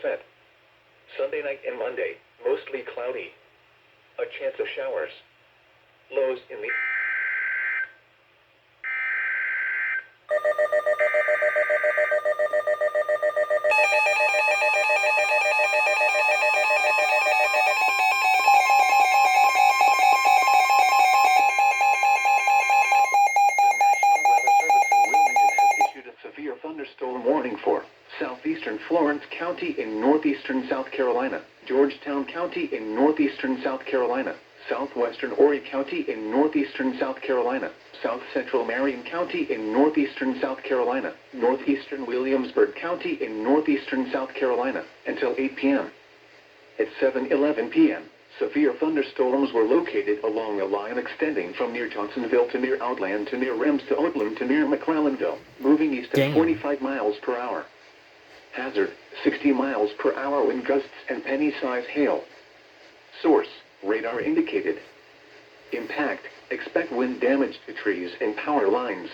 50%. Sunday night and Monday, mostly cloudy. A chance of showers. Lows in the... Thunderstorm warning for southeastern Florence County in northeastern South Carolina, Georgetown County in northeastern South Carolina, southwestern Horry County in northeastern South Carolina, south central Marion County in northeastern South Carolina, northeastern Williamsburg County in northeastern South Carolina, until 8 p.m. At 7:11 p.m., severe thunderstorms were located along a line extending from near Johnsonville to near Outland to near Rems to Oatland to near McClellanville, moving east at 45 miles per hour. Hazard, 60 miles per hour wind gusts and penny-size hail. Source, radar indicated. Impact, expect wind damage to trees and power lines.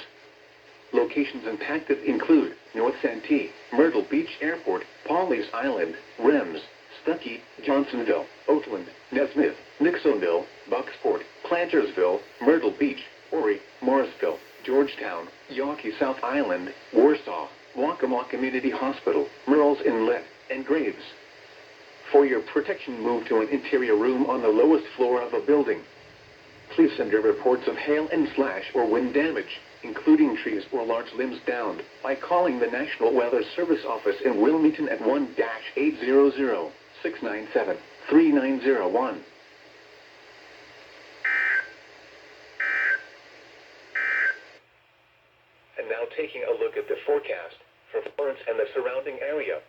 Locations impacted include North Santee, Myrtle Beach Airport, Pawleys Island, Rems, Stuckey, Johnsonville, Oatland, Nesmith, Nixonville, Bucksport, Plantersville, Myrtle Beach, Horry, Morrisville, Georgetown, Yawkey South Island, Warsaw, Waccamaw Community Hospital, Murrells Inlet, and Graves. For your protection, move to an interior room on the lowest floor of a building. Please send your reports of hail and slash or wind damage, including trees or large limbs downed, by calling the National Weather Service office in Wilmington at 1-800-697-3901. And now taking a look at the forecast for Florence and the surrounding area.